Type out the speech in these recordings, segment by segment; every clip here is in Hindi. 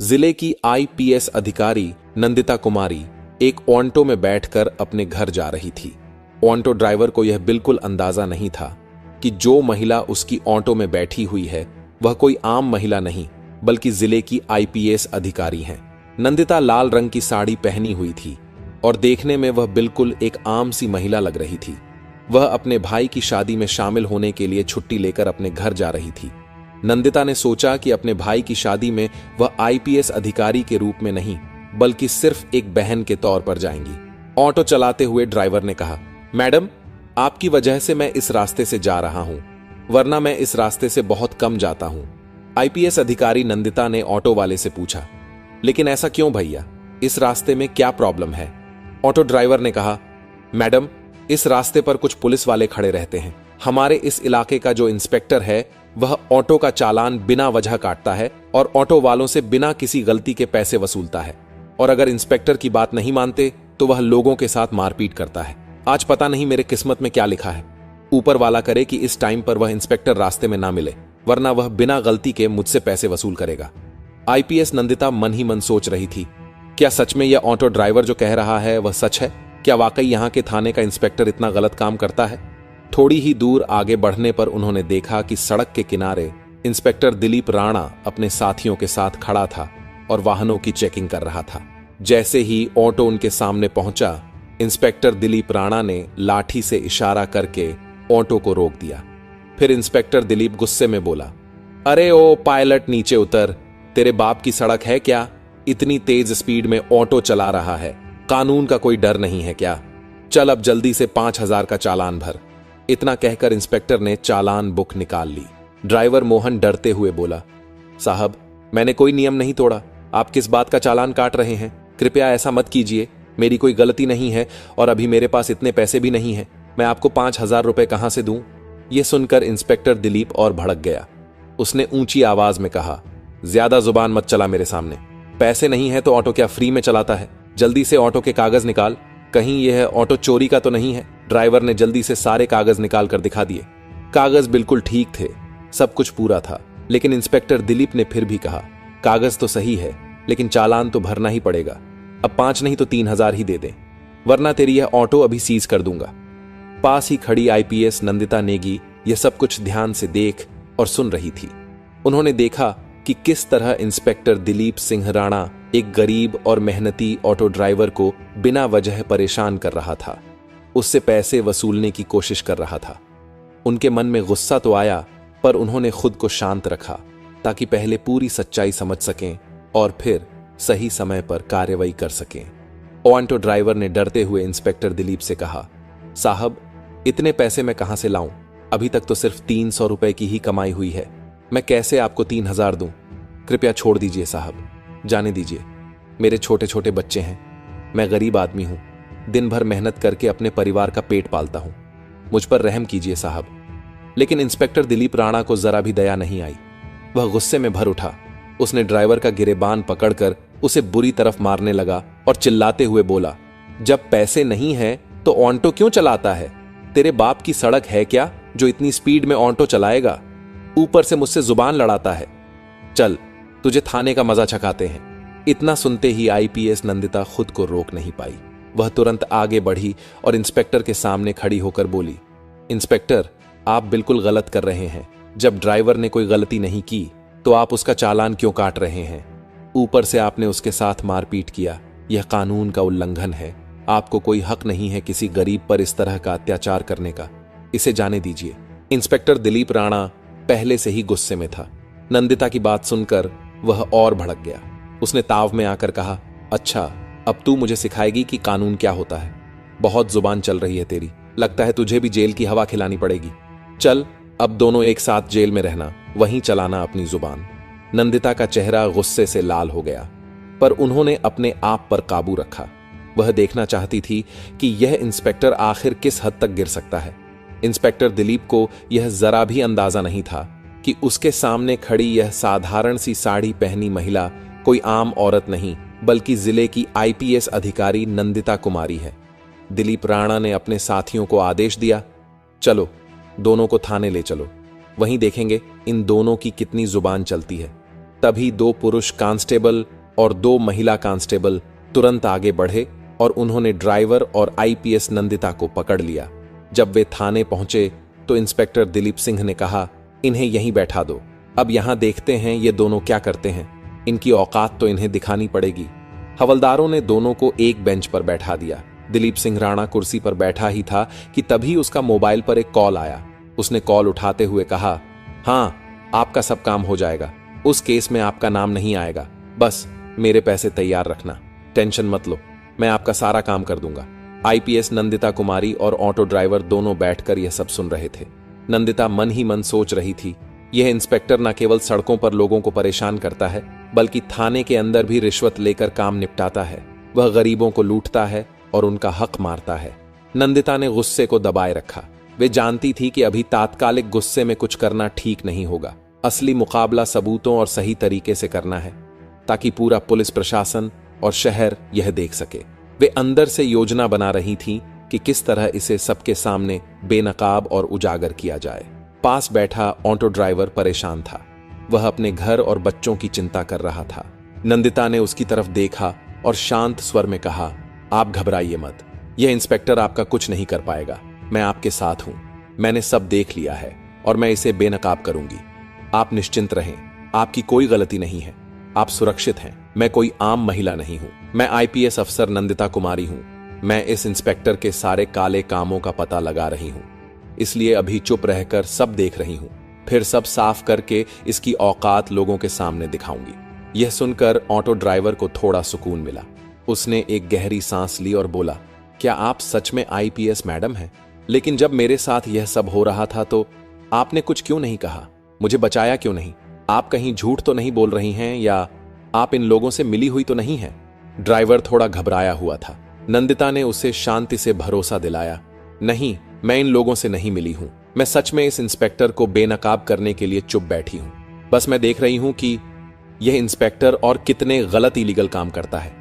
जिले की आईपीएस अधिकारी नंदिता कुमारी एक ऑटो में बैठकर अपने घर जा रही थी। ऑटो ड्राइवर को यह बिल्कुल अंदाजा नहीं था कि जो महिला उसकी ऑटो में बैठी हुई है वह कोई आम महिला नहीं बल्कि जिले की आईपीएस अधिकारी हैं। नंदिता लाल रंग की साड़ी पहनी हुई थी और देखने में वह बिल्कुल एक आम सी महिला लग रही थी। वह अपने भाई की शादी में शामिल होने के लिए छुट्टी लेकर अपने घर जा रही थी। नंदिता ने सोचा कि अपने भाई की शादी में वह आईपीएस अधिकारी के रूप में नहीं बल्कि सिर्फ एक बहन के तौर पर जाएंगी। ऑटो चलाते हुए ड्राइवर ने कहा, मैडम, आपकी वजह से मैं इस रास्ते से जा रहा हूं, वरना मैं इस रास्ते से बहुत कम जाता हूं। आईपीएस अधिकारी नंदिता ने ऑटो वाले से पूछा, लेकिन ऐसा क्यों भैया, इस रास्ते में क्या प्रॉब्लम है? ऑटो ड्राइवर ने कहा, मैडम, इस रास्ते पर कुछ पुलिस वाले खड़े रहते हैं। हमारे इस इलाके का जो इंस्पेक्टर है वह ऑटो का चालान बिना वजह काटता है और ऑटो वालों से बिना किसी गलती के पैसे वसूलता है, और अगर इंस्पेक्टर की बात नहीं मानते तो वह लोगों के साथ मारपीट करता है। आज पता नहीं मेरे किस्मत में क्या लिखा है। ऊपर वाला करे कि इस टाइम पर वह इंस्पेक्टर रास्ते में ना मिले, वरना वह बिना गलती के मुझसे पैसे वसूल करेगा। आईपीएस नंदिता मन ही मन सोच रही थी, क्या सच में यह ऑटो ड्राइवर जो कह रहा है वह सच है? क्या वाकई यहां के थाने का इंस्पेक्टर इतना गलत काम करता है? थोड़ी ही दूर आगे बढ़ने पर उन्होंने देखा कि सड़क के किनारे इंस्पेक्टर दिलीप राणा अपने साथियों के साथ खड़ा था और वाहनों की चेकिंग कर रहा था। जैसे ही ऑटो उनके सामने पहुंचा, इंस्पेक्टर दिलीप राणा ने लाठी से इशारा करके ऑटो को रोक दिया। फिर इंस्पेक्टर दिलीप गुस्से में बोला, अरे ओ पायलट, नीचे उतर। तेरे बाप की सड़क है क्या? इतनी तेज स्पीड में ऑटो चला रहा है, कानून का कोई डर नहीं है क्या? चल अब जल्दी से 5,000 का चालान भर। इतना कहकर इंस्पेक्टर ने चालान बुक निकाल ली। ड्राइवर मोहन डरते हुए बोला, साहब, मैंने कोई नियम नहीं तोड़ा, आप किस बात का चालान काट रहे हैं? कृपया ऐसा मत कीजिए, मेरी कोई गलती नहीं है और अभी मेरे पास इतने पैसे भी नहीं है। मैं आपको 5,000 रुपए कहां से दूं? यह सुनकर इंस्पेक्टर दिलीप और भड़क गया। उसने ऊंची आवाज में कहा, ज्यादा जुबान मत चला मेरे सामने। पैसे नहीं है तो ऑटो क्या फ्री में चलाता है? जल्दी से ऑटो के कागज निकाल, कहीं यह ऑटो चोरी का तो नहीं है? ड्राइवर ने जल्दी से सारे कागज निकाल कर दिखा दिए। कागज बिल्कुल ठीक थे, सब कुछ पूरा था, लेकिन इंस्पेक्टर दिलीप ने फिर भी कहा, कागज तो सही है लेकिन चालान तो भरना ही पड़ेगा। अब 5 नहीं तो 3,000 ही दे दे, वरना तेरी यह ऑटो अभी सीज कर दूंगा। पास ही खड़ी आईपीएस नंदिता नेगी यह सब कुछ ध्यान से देख और सुन रही थी। उन्होंने देखा कि किस तरह इंस्पेक्टर दिलीप सिंह राणा एक गरीब और मेहनती ऑटो ड्राइवर को बिना वजह परेशान कर रहा था, उससे पैसे वसूलने की कोशिश कर रहा था। उनके मन में गुस्सा तो आया, पर उन्होंने खुद को शांत रखा ताकि पहले पूरी सच्चाई समझ सकें और फिर सही समय पर कार्रवाई कर सकें। ऑटो ड्राइवर ने डरते हुए इंस्पेक्टर दिलीप से कहा, साहब, इतने पैसे मैं कहां से लाऊं? अभी तक तो सिर्फ 300 रुपए की ही कमाई हुई है, मैं कैसे आपको 3,000 दूं? कृपया छोड़ दीजिए साहब, जाने दीजिए। मेरे छोटे छोटे बच्चे हैं, मैं गरीब आदमी हूं, दिन भर मेहनत करके अपने परिवार का पेट पालता हूं, मुझ पर रहम कीजिए साहब। लेकिन इंस्पेक्टर दिलीप राणा को जरा भी दया नहीं आई। वह गुस्से में भर उठा। उसने ड्राइवर का गिरेबान पकड़कर उसे बुरी तरफ मारने लगा और चिल्लाते हुए बोला, जब पैसे नहीं है तो ऑटो क्यों चलाता है? तेरे बाप की सड़क है क्या जो इतनी स्पीड में ऑटो चलाएगा? ऊपर से मुझसे जुबान लड़ाता है। चल, तुझे थाने का मजा चखाते हैं। इतना सुनते ही आईपीएस नंदिता खुद को रोक नहीं पाई। वह तुरंत आगे बढ़ी और इंस्पेक्टर के सामने खड़ी होकर बोली, इंस्पेक्टर, आप बिल्कुल गलत कर रहे हैं। जब ड्राइवर ने कोई गलती नहीं की तो आप उसका चालान क्यों काट रहे हैं? ऊपर से आपने उसके साथ मारपीट किया, यह कानून का उल्लंघन है। आपको कोई हक नहीं है किसी गरीब पर इस तरह का अत्याचार करने का, इसे जाने दीजिए। इंस्पेक्टर दिलीप राणा पहले से ही गुस्से में था। नंदिता की बात सुनकर वह और भड़क गया। उसने ताव में आकर कहा, अच्छा, अब तू मुझे सिखाएगी कि कानून क्या होता है? बहुत जुबान चल रही है तेरी, लगता है तुझे भी जेल की हवा खिलानी पड़ेगी। चल, अब दोनों एक साथ जेल में रहना, वहीं चलाना अपनी जुबान। नंदिता का चेहरा गुस्से से लाल हो गया, पर उन्होंने अपने आप पर काबू रखा। वह देखना चाहती थी कि यह इंस्पेक्टर आखिर किस हद तक गिर सकता है। इंस्पेक्टर दिलीप को यह जरा भी अंदाजा नहीं था कि उसके सामने खड़ी यह साधारण सी साड़ी पहनी महिला कोई आम औरत नहीं बल्कि जिले की आईपीएस अधिकारी नंदिता कुमारी है। दिलीप राणा ने अपने साथियों को आदेश दिया, चलो, दोनों को थाने ले चलो, वहीं देखेंगे इन दोनों की कितनी जुबान चलती है। तभी 2 पुरुष कांस्टेबल और 2 महिला कांस्टेबल तुरंत आगे बढ़े और उन्होंने ड्राइवर और आईपीएस नंदिता को पकड़ लिया। जब वे थाने पहुंचे तो इंस्पेक्टर दिलीप सिंह ने कहा, इन्हें यहीं बैठा दो, अब यहां देखते हैं ये दोनों क्या करते हैं, इनकी औकात तो इन्हें दिखानी पड़ेगी। हवलदारों ने दोनों को एक बेंच पर बैठा दिया। दिलीप सिंह राणा कुर्सी पर बैठा ही था कि तभी उसका मोबाइल पर एक कॉल आया। उसने कॉल उठाते हुए कहा, हाँ, आपका सब काम हो जाएगा, उस केस में आपका नाम नहीं आएगा, बस मेरे पैसे तैयार रखना, टेंशन मत लो, मैं आपका सारा काम कर दूंगा। आईपीएस नंदिता कुमारी और ऑटो ड्राइवर दोनों बैठकर यह सब सुन रहे थे। नंदिता मन ही मन सोच रही थी, यह इंस्पेक्टर न केवल सड़कों पर लोगों को परेशान करता है, बल्कि थाने के अंदर भी रिश्वत लेकर काम निपटाता है। वह गरीबों को लूटता है और उनका हक मारता है। नंदिता ने गुस्से को दबाए रखा। वे जानती थी कि अभी तात्कालिक गुस्से में कुछ करना ठीक नहीं होगा। असली मुकाबला सबूतों और सही तरीके से करना है, ताकि पूरा पुलिस प्रशासन और शहर यह देख सके। वे अंदर से योजना बना रही थी कि किस तरह इसे सबके सामने बेनकाब और उजागर किया जाए। पास बैठा ऑटो ड्राइवर परेशान था। वह अपने घर और बच्चों की चिंता कर रहा था। नंदिता ने उसकी तरफ देखा और शांत स्वर में कहा, आप घबराइए मत, यह इंस्पेक्टर आपका कुछ नहीं कर पाएगा, मैं आपके साथ हूं, मैंने सब देख लिया है और मैं इसे बेनकाब करूंगी। आप निश्चिंत रहें, आपकी कोई गलती नहीं है, आप सुरक्षित हैं। मैं कोई आम महिला नहीं हूं, मैं आईपीएस अफसर नंदिता कुमारी हूं। मैं इस इंस्पेक्टर के सारे काले कामों का पता लगा रही हूं, इसलिए अभी चुप रहकर सब देख रही हूं, फिर सब साफ करके इसकी औकात लोगों के सामने दिखाऊंगी। यह सुनकर ऑटो ड्राइवर को थोड़ा सुकून मिला। उसने एक गहरी सांस ली और बोला, क्या आप सच में आईपीएस मैडम हैं? लेकिन जब मेरे साथ यह सब हो रहा था तो आपने कुछ क्यों नहीं कहा? मुझे बचाया क्यों नहीं? आप कहीं झूठ तो नहीं बोल रही हैं या आप इन लोगों से मिली हुई तो नहीं है? ड्राइवर थोड़ा घबराया हुआ था। नंदिता ने उसे शांति से भरोसा दिलाया, नहीं, मैं इन लोगों से नहीं मिली हूं, मैं सच में इस इंस्पेक्टर को बेनकाब करने के लिए चुप बैठी हूं। बस मैं देख रही हूं कि यह इंस्पेक्टर और कितने गलत इलीगल काम करता है,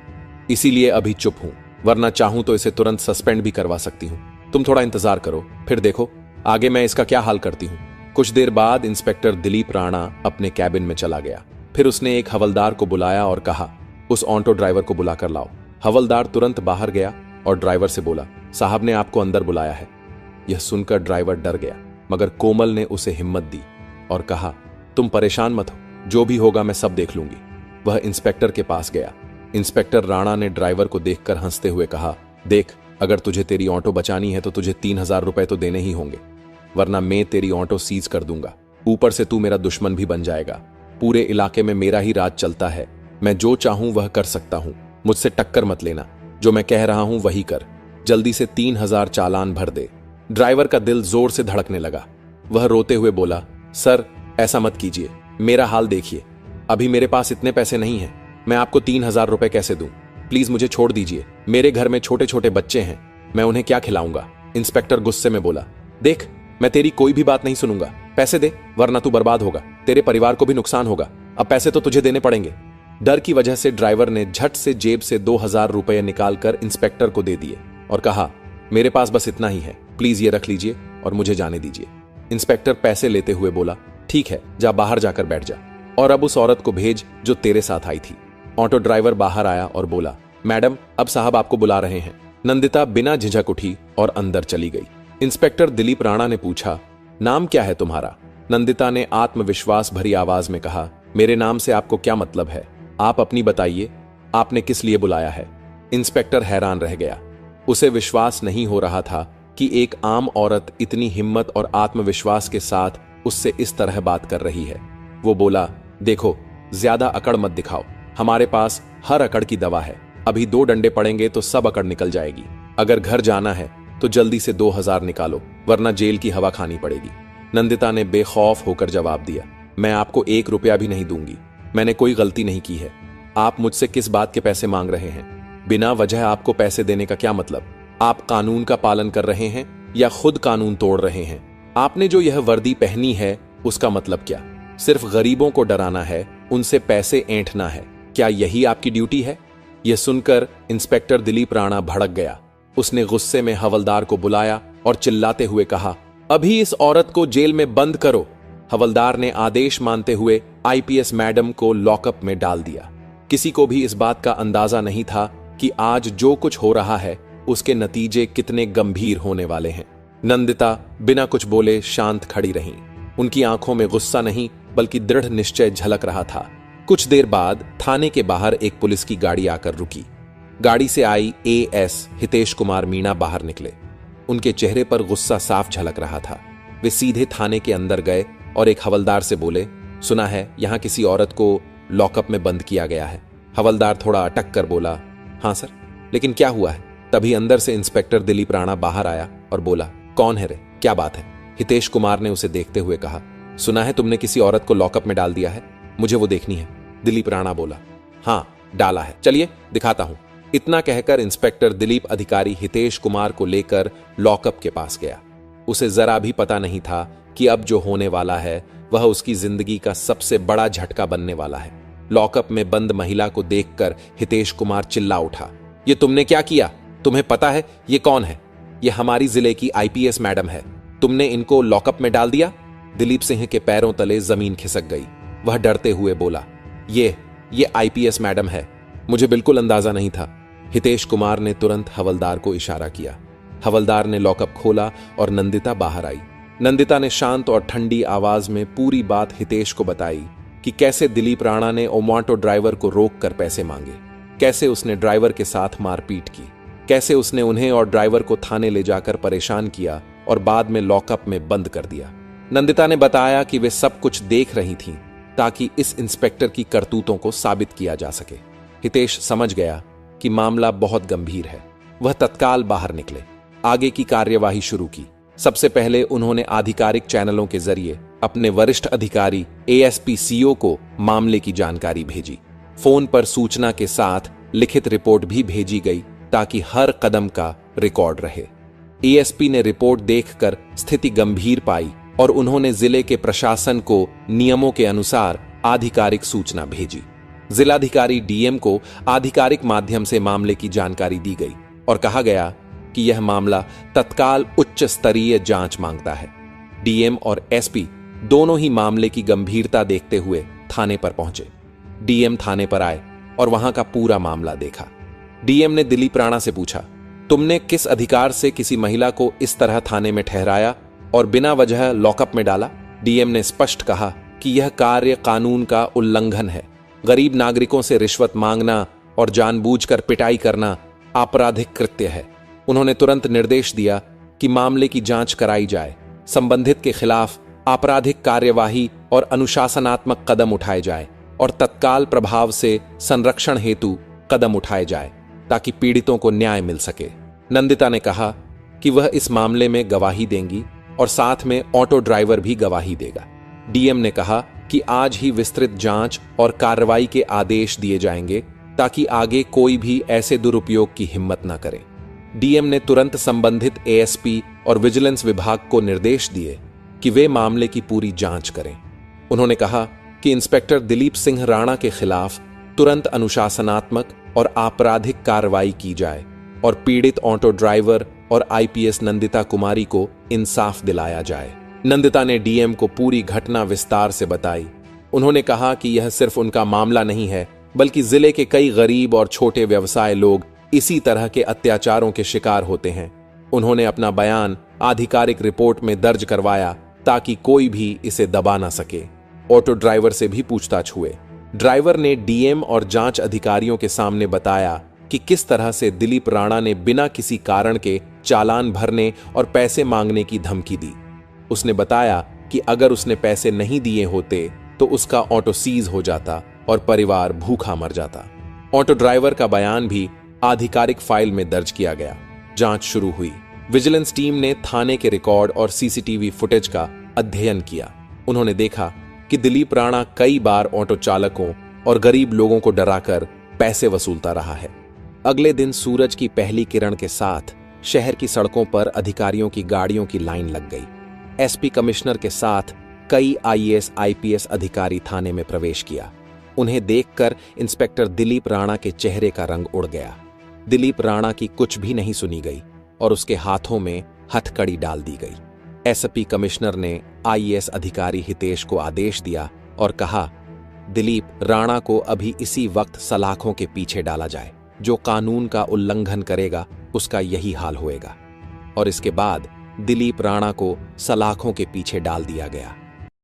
इसीलिए अभी चुप हूं, वरना चाहूं तो इसे तुरंत सस्पेंड भी करवा सकती हूं। तुम थोड़ा इंतजार करो, फिर देखो आगे मैं इसका क्या हाल करती हूं। कुछ देर बाद इंस्पेक्टर दिलीप राणा अपने कैबिन में चला गया। फिर उसने एक हवलदार को बुलाया और कहा, उस ऑटो ड्राइवर को बुलाकर लाओ। हवलदार तुरंत बाहर गया और ड्राइवर से बोला, साहब ने आपको अंदर बुलाया है। यह सुनकर ड्राइवर डर गया, मगर कोमल ने उसे हिम्मत दी और कहा, तुम परेशान मत हो, जो भी होगा मैं सब देख लूंगी। वह इंस्पेक्टर के पास गया। इंस्पेक्टर राणा ने ड्राइवर को देखकर हंसते हुए कहा, देख, अगर तुझे तेरी ऑटो बचानी है तो तुझे 3000 रुपए तो देने ही होंगे, वरना मैं तेरी ऑटो सीज कर दूंगा। ऊपर से तू मेरा दुश्मन भी बन जाएगा। पूरे इलाके में मेरा ही राज चलता है, मैं जो चाहूं वह कर सकता हूं। मुझसे टक्कर मत लेना, जो मैं कह रहा हूं वही कर। जल्दी से 3000 चालान भर दे। ड्राइवर का दिल जोर से धड़कने लगा। वह रोते हुए बोला, सर ऐसा मत कीजिए, मेरा हाल देखिए, अभी मेरे पास इतने पैसे नहीं हैं, मैं आपको 3000 रुपए कैसे दूं? प्लीज मुझे छोड़ दीजिए, मेरे घर में छोटे छोटे बच्चे हैं, मैं उन्हें क्या खिलाऊंगा? इंस्पेक्टर गुस्से में बोला, देख, मैं तेरी कोई भी बात नहीं सुनूंगा, पैसे दे, वरना तू बर्बाद होगा, तेरे परिवार को भी नुकसान होगा। अब पैसे तो तुझे देने पड़ेंगे। डर की वजह से ड्राइवर ने झट से जेब से 2000 रुपए निकालकर इंस्पेक्टर को दे दिए और कहा, मेरे पास बस इतना ही है, प्लीज ये रख लीजिए और मुझे जाने दीजिए। इंस्पेक्टर पैसे लेते हुए बोला, ठीक है, जा बाहर जाकर बैठ जा, और अब उस औरत को भेज जो तेरे साथ आई थी। ऑटो ड्राइवर बाहर आया और बोला, मैडम, अब साहब आपको बुला रहे हैं। नंदिता बिना झिझक उठी और अंदर चली गई। इंस्पेक्टर दिलीप राणा ने पूछा, नाम क्या है तुम्हारा? नंदिता ने आत्मविश्वास भरी आवाज में कहा, मेरे नाम से आपको क्या मतलब है? आप अपनी बताइए, आपने किस लिए बुलाया है? इंस्पेक्टर हैरान रह गया। उसे विश्वास नहीं हो रहा था कि एक आम औरत इतनी हिम्मत और आत्मविश्वास के साथ उससे इस तरह बात कर रही है। वो बोला, देखो, ज्यादा अकड़ मत दिखाओ, हमारे पास हर अकड़ की दवा है, अभी 2 डंडे पड़ेंगे तो सब अकड़ निकल जाएगी। अगर घर जाना है तो जल्दी से 2000 निकालो, वरना जेल की हवा खानी पड़ेगी। नंदिता ने बेखौफ होकर जवाब दिया, मैं आपको 1 रुपया भी नहीं दूंगी, मैंने कोई गलती नहीं की है। आप मुझसे किस बात के पैसे मांग रहे हैं? बिना वजह आपको पैसे देने का क्या मतलब? आप कानून का पालन कर रहे हैं या खुद कानून तोड़ रहे हैं? आपने जो यह वर्दी पहनी है उसका मतलब क्या? सिर्फ गरीबों को डराना है, उनसे पैसे ऐंठना है, क्या यही आपकी ड्यूटी है? यह सुनकर इंस्पेक्टर दिलीप राणा भड़क गया। उसने गुस्से में हवलदार को बुलाया और चिल्लाते हुए कहा, अभी इस औरत को जेल में बंद करो। हवलदार ने आदेश मानते हुए आईपीएस मैडम को लॉकअप में डाल दिया। किसी को भी इस बात का अंदाजा नहीं था कि आज जो कुछ हो रहा है उसके नतीजे कितने गंभीर होने वाले हैं। नंदिता बिना कुछ बोले शांत खड़ी रहीं। उनकी आंखों में गुस्सा नहीं बल्कि दृढ़ निश्चय झलक रहा था। कुछ देर बाद थाने के बाहर एक पुलिस की गाड़ी आकर रुकी। गाड़ी से आई एएस हितेश कुमार मीणा बाहर निकले। उनके चेहरे पर गुस्सा साफ झलक रहा था। वे सीधे थाने के अंदर गए और एक हवलदार से बोले, सुना है यहां किसी औरत को लॉकअप में बंद किया गया है। हवलदार थोड़ा अटक कर बोला, हां सर, लेकिन क्या हुआ है? तभी अंदर से इंस्पेक्टर दिलीप राणा बाहर आया और बोला, कौन है रे, क्या बात है? हितेश कुमार ने उसे देखते हुए कहा, सुना है तुमने किसी औरत को लॉकअप में डाल दिया है, मुझे वो देखनी है। दिलीप राणा बोला, हां डाला है, चलिए दिखाता हूं। इतना कहकर इंस्पेक्टर दिलीप अधिकारी हितेश कुमार को लेकर लॉकअप के पास गया। उसे जरा भी पता नहीं था कि अब जो होने वाला है वह उसकी जिंदगी का सबसे बड़ा झटका बनने वाला है। लॉकअप में बंद महिला को देखकर हितेश कुमार चिल्ला उठा, ये तुमने क्या किया? तुम्हें पता है ये कौन है? ये हमारी जिले की आईपीएस मैडम है। तुमने इनको लॉकअप में डाल दिया? दिलीप सिंह के पैरों तले जमीन खिसक गई। वह डरते हुए बोला, ये आईपीएस मैडम है, मुझे बिल्कुल अंदाजा नहीं था। हितेश कुमार ने तुरंत हवलदार को इशारा किया। हवलदार ने लॉकअप खोला और नंदिता बाहर आई। नंदिता ने शांत और ठंडी आवाज में पूरी बात हितेश को बताई कि कैसे दिलीप राणा ने ओमांटो ड्राइवर को रोककर पैसे मांगे, कैसे उसने ड्राइवर के साथ मारपीट की, कैसे उसने उन्हें और ड्राइवर को थाने ले जाकर परेशान किया और बाद में लॉकअप में बंद कर दिया। नंदिता ने बताया कि वे सब कुछ देख रही थीं ताकि इस इंस्पेक्टर की करतूतों को साबित किया जा सके। हितेश समझ गया कि मामला बहुत गंभीर है। वह तत्काल बाहर निकले, आगे की कार्यवाही शुरू की। सबसे पहले उन्होंने आधिकारिक चैनलों के जरिए अपने वरिष्ठ अधिकारी एएसपी सीओ को मामले की जानकारी भेजी। फोन पर सूचना के साथ लिखित रिपोर्ट भी भेजी गई ताकि हर कदम का रिकॉर्ड रहे। एएसपी ने रिपोर्ट देखकर स्थिति गंभीर पाई और उन्होंने जिले के प्रशासन को नियमों के अनुसार आधिकारिक सूचना भेजी। जिलाधिकारी डीएम को आधिकारिक माध्यम से मामले की जानकारी दी गई और कहा गया कि यह मामला तत्काल उच्च स्तरीय जांच मांगता है। डीएम और एसपी दोनों ही मामले की गंभीरता देखते हुए थाने पर पहुंचे। डीएम थाने पर आए और वहां का पूरा मामला देखा। डीएम ने दिलीप राणा से पूछा, तुमने किस अधिकार से किसी महिला को इस तरह थाने में ठहराया और बिना वजह लॉकअप में डाला? डीएम ने स्पष्ट कहा कि यह कार्य कानून का उल्लंघन है। गरीब नागरिकों से रिश्वत मांगना और जानबूझकर पिटाई करना आपराधिक कृत्य है। उन्होंने तुरंत निर्देश दिया कि मामले की जांच कराई जाए, संबंधित के खिलाफ आपराधिक कार्यवाही और अनुशासनात्मक कदम उठाए जाए और तत्काल प्रभाव से संरक्षण हेतु कदम उठाए जाए ताकि पीड़ितों को न्याय मिल सके। नंदिता ने कहा कि वह इस मामले में गवाही देंगी और साथ में ऑटो ड्राइवर भी गवाही देगा। डीएम ने कहा कि आज ही विस्तृत जांच और कार्रवाई के आदेश दिए जाएंगे ताकि आगे कोई भी ऐसे दुरुपयोग की हिम्मत न करे। डीएम ने तुरंत संबंधित एएसपी और विजिलेंस विभाग को निर्देश दिए कि वे मामले की पूरी जांच करें। उन्होंने कहा कि इंस्पेक्टर दिलीप सिंह राणा के खिलाफ तुरंत अनुशासनात्मक और आपराधिक कार्रवाई की जाए और पीड़ित ऑटो ड्राइवर और आईपीएस नंदिता कुमारी को इंसाफ दिलाया जाए। नंदिता ने डीएम को पूरी घटना विस्तार से बताई। उन्होंने कहा कि यह सिर्फ उनका मामला नहीं है, बल्कि जिले के कई गरीब और छोटे व्यवसाय लोग इसी तरह के अत्याचारों के शिकार होते हैं। उन्होंने अपना बयान आधिकारिक रिपोर्ट में दर्ज करवाया ताकि कोई भी इसे दबा ना सके। ऑटो ड्राइवर से भी पूछताछ हुए। ड्राइवर ने डीएम और जांच अधिकारियों के सामने बताया कि किस तरह से दिलीप राणा ने बिना किसी कारण के चालान भरने और पैसे मांगने की धमकी दी। उसने बताया कि अगर उसने पैसे नहीं दिए होते तो उसका ऑटो सीज हो जाता और परिवार भूखा मर जाता। ऑटो ड्राइवर का बयान भी आधिकारिक फाइल में दर्ज किया गया। जांच शुरू हुई। विजिलेंस टीम ने थाने के रिकॉर्ड और सीसीटीवी फुटेज का अध्ययन किया। उन्होंने देखा कि दिलीप राणा कई बार ऑटो चालकों और गरीब लोगों को डराकर पैसे वसूलता रहा है। अगले दिन सूरज की पहली किरण के साथ शहर की सड़कों पर अधिकारियों की गाड़ियों की लाइन लग गई। एसपी कमिश्नर के साथ कई आईएएस आईपीएस अधिकारी थाने में प्रवेश किया। उन्हें देखकर इंस्पेक्टर दिलीप राणा के चेहरे का रंग उड़ गया। दिलीप राणा की कुछ भी नहीं सुनी गई और उसके हाथों में हथकड़ी डाल दी गई। एसपी कमिश्नर ने आईएएस अधिकारी हितेश को आदेश दिया और कहा दिलीप राणा को अभी इसी वक्त सलाखों के पीछे डाला जाए। जो कानून का उल्लंघन करेगा उसका यही हाल होएगा। और इसके बाद दिलीप राणा को सलाखों के पीछे डाल दिया गया।